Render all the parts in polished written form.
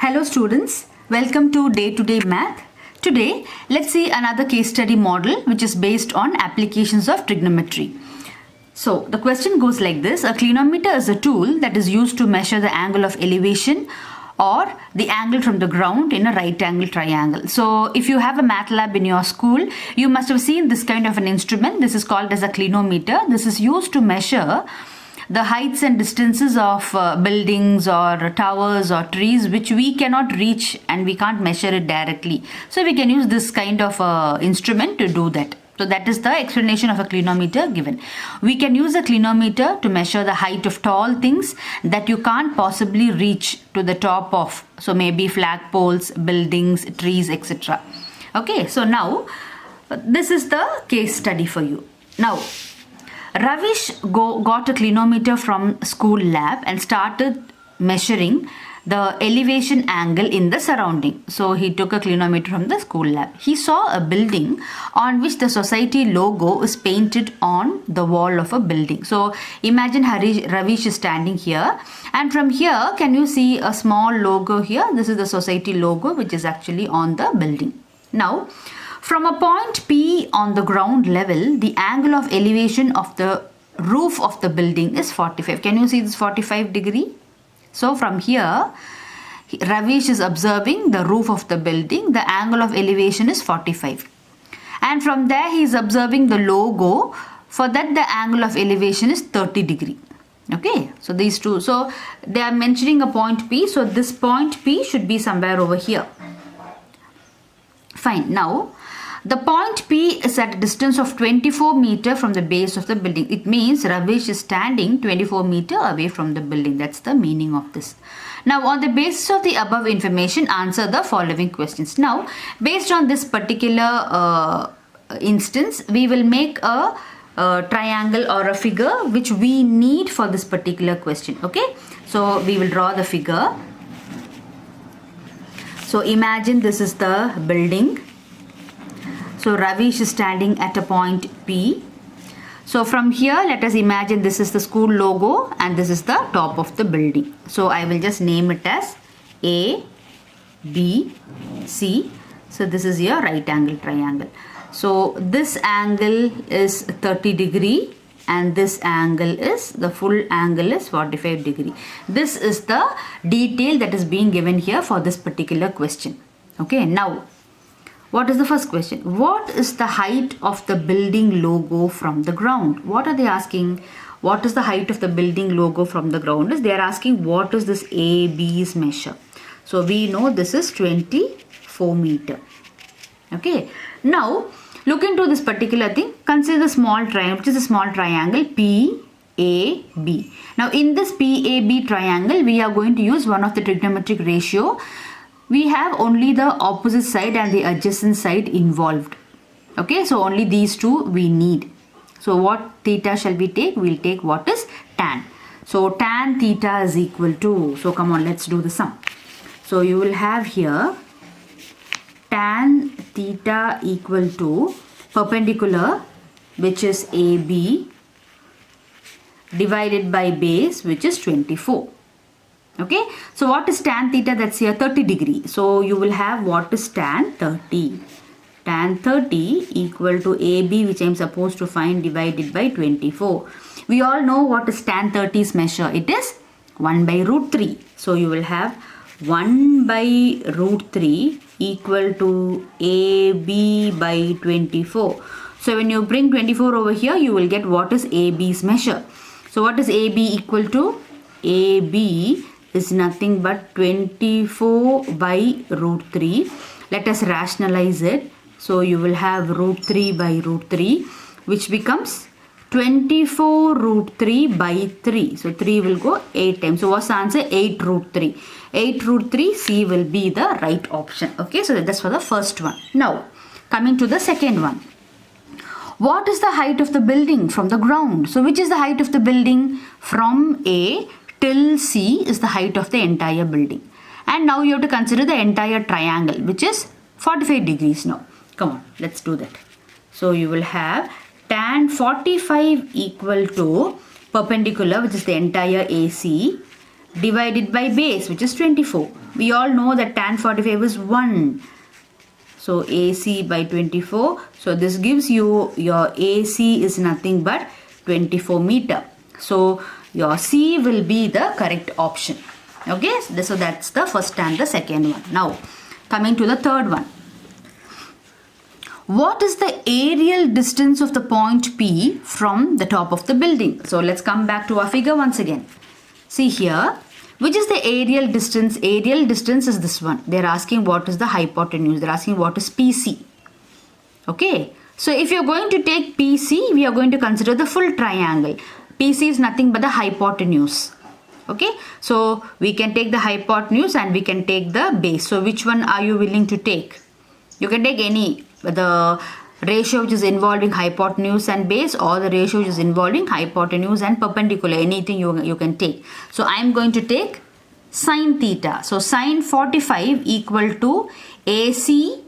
Hello students, welcome to Day-to-Day Math. Today, let's see another case study model which is based on applications of trigonometry. So, the question goes like this. A clinometer is a tool that is used to measure the angle of elevation or the angle from the ground in a right angle triangle. So, if you have a math lab in your school, you must have seen this kind of an instrument. This is called as a clinometer. This is used to measure the heights and distances of buildings or towers or trees which we cannot reach and we can't measure it directly. So we can use this kind of instrument to do that. So that is the explanation of a clinometer given. We can use a clinometer to measure the height of tall things that you can't possibly reach to the top of. So maybe flagpoles, buildings, trees, etc. Okay, so now this is the case study for you. Now, Ravish got a clinometer from school lab and started measuring the elevation angle in the surrounding. So he took a clinometer from the school lab. He saw a building on which the society logo is painted on the wall of a building. So imagine Ravish is standing here, and from here can you see a small logo here? This is the society logo which is actually on the building. Now, from a point P on the ground level, the angle of elevation of the roof of the building is 45. Can you see this 45 degree? So from here, Ravish is observing the roof of the building. The angle of elevation is 45. And from there, he is observing the logo. For that, the angle of elevation is 30 degree. Okay, so these two. So they are mentioning a point P. So this point P should be somewhere over here. Fine. Now, the point P is at a distance of 24 meter from the base of the building. It means Ravish is standing 24 meter away from the building. That's the meaning of this. Now, on the basis of the above information, answer the following questions. Now, based on this particular instance, we will make a triangle or a figure which we need for this particular question. Okay, so we will draw the figure. So imagine this is the building. So Ravish is standing at a point P. So from here, let us imagine this is the school logo and this is the top of the building. So I will just name it as A, B, C. So this is your right angle triangle. So this angle is 30 degree and this angle is, the full angle is 45 degree. This is the detail that is being given here for this particular question. Okay, now, what is the first question? What is the height of the building logo from the ground? What are they asking? What is the height of the building logo from the ground? They are asking what is this AB's measure. So we know this is 24 meter. Okay. Now look into this particular thing. Consider the small triangle, which is a small triangle PAB. Now in this PAB triangle, we are going to use one of the trigonometric ratio. We have only the opposite side and the adjacent side involved. Okay, so only these two we need. So what theta shall we take? We'll take what is tan. So tan theta is equal to, so come on, let's do the sum. So you will have here tan theta equal to perpendicular, which is AB, divided by base, which is 24. Okay, so what is tan theta? That's here 30 degree. So you will have what is tan 30. Tan 30 equal to AB, which I am supposed to find, divided by 24. We all know what is tan 30's measure. It is 1 by root 3. So you will have 1 by root 3 equal to AB by 24. So when you bring 24 over here, you will get what is AB's measure. So what is AB equal to? AB is nothing but 24 by root 3. Let us rationalize it. So you will have root 3 by root 3, which becomes 24 root 3 by 3. So 3 will go 8 times. So what's the answer? 8 root 3. 8 root 3, C will be the right option. Okay, so that's for the first one. Now, coming to the second one. What is the height of the building from the ground? So which is the height of the building? From A till C is the height of the entire building. And now you have to consider the entire triangle, which is 45 degrees now. Come on, let's do that. So you will have tan 45 equal to perpendicular, which is the entire AC, divided by base, which is 24. We all know that tan 45 is 1. So AC by 24. So this gives you your AC is nothing but 24 meter. So your C will be the correct option. Okay, so that's the first and the second one. Now coming to the third one. What is the aerial distance of the point P from the top of the building? So let's come back to our figure once again. See here, which is the aerial distance? Aerial distance is this one. They're asking what is the hypotenuse. They're asking what is PC. Okay, so if you're going to take PC, we are going to consider the full triangle. PC is nothing but the hypotenuse. Okay, so we can take the hypotenuse and we can take the base. So which one are you willing to take? You can take any, the ratio which is involving hypotenuse and base, or the ratio which is involving hypotenuse and perpendicular, anything you can take. So I am going to take sine theta. So sine 45 equal to AC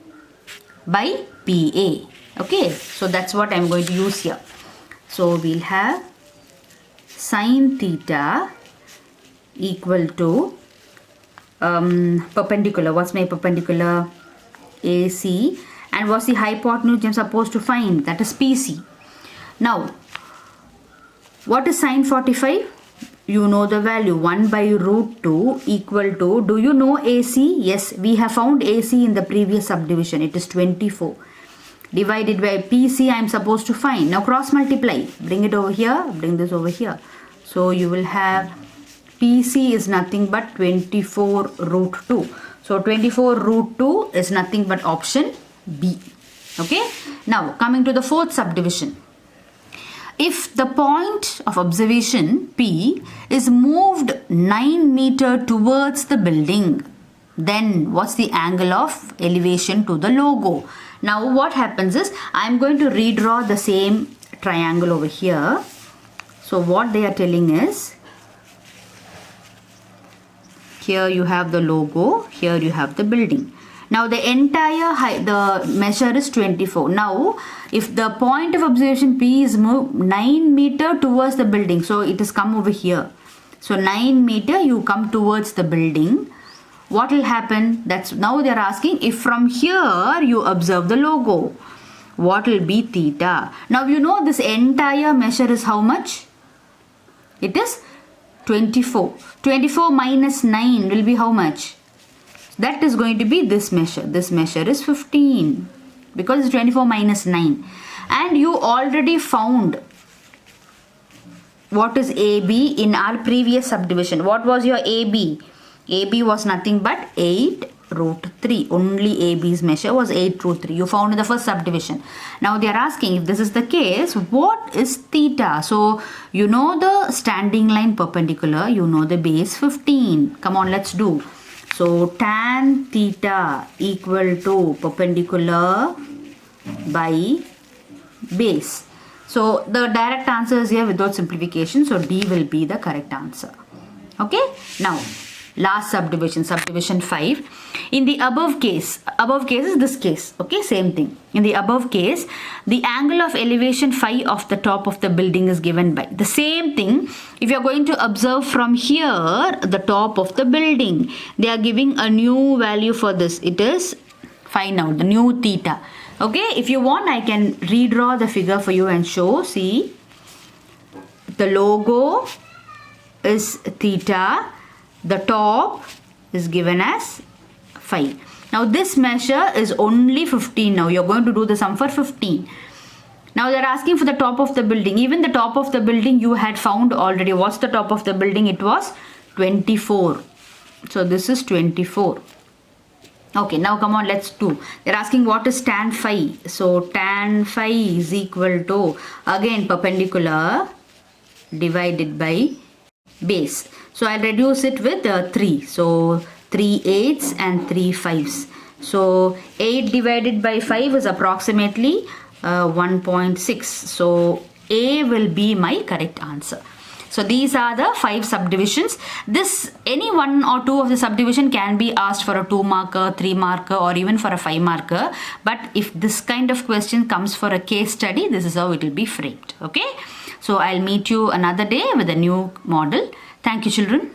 by PA. Okay, so that's what I am going to use here. So we'll have sine theta equal to perpendicular. What's my perpendicular? AC. And what's the hypotenuse I'm supposed to find? That is PC. Now, what is sine 45? You know the value 1 by root 2 equal to, do you know AC? Yes, we have found AC in the previous subdivision. It is 24. Divided by PC I am supposed to find. Now cross multiply. Bring it over here. Bring this over here. So you will have PC is nothing but 24 root 2. So 24 root 2 is nothing but option B. Okay. Now coming to the fourth subdivision. If the point of observation P is moved 9 meter towards the building, then what's the angle of elevation to the logo? Now what happens is, I am going to redraw the same triangle over here. So what they are telling is, here you have the logo, here you have the building. Now the entire height, the measure is 24. Now if the point of observation P is moved 9 meter towards the building, so it has come over here. So 9 meter you come towards the building. What will happen? That's now they are asking if from here you observe the logo, what will be theta? Now you know this entire measure is how much? It is 24. 24 minus 9 will be how much? That is going to be this measure. This measure is 15 because it's 24 minus 9. And you already found what is AB in our previous subdivision. What was your AB? AB was nothing but 8 root 3. Only AB's measure was 8 root 3. You found in the first subdivision. Now they are asking, if this is the case, what is theta? So you know the standing line perpendicular, you know the base 15. Come on, let's do. So tan theta equal to perpendicular by base. So the direct answer is here without simplification. So D will be the correct answer. Okay. Now last subdivision, subdivision 5. In the above case is this case. Okay, same thing. In the above case, the angle of elevation phi of the top of the building is given by the same thing. If you are going to observe from here the top of the building, they are giving a new value for this. It is find out the new theta. Okay, if you want, I can redraw the figure for you and show. See, the logo is theta. The top is given as phi. Now this measure is only 15. Now you're going to do the sum for 15. Now they're asking for the top of the building. Even the top of the building you had found already. What's the top of the building? It was 24. So this is 24. Okay, now come on, let's do. They're asking what is tan phi. So tan phi is equal to, again, perpendicular divided by base. So I'll reduce it with 3. So 3 8s and 3 5s. So 8 divided by 5 is approximately 1.6. So A will be my correct answer. So these are the 5 subdivisions. This, any 1 or 2 of the subdivision can be asked for a 2 marker, 3 marker, or even for a 5 marker. But if this kind of question comes for a case study, this is how it will be framed. Okay. So I'll meet you another day with a new model. Thank you, children.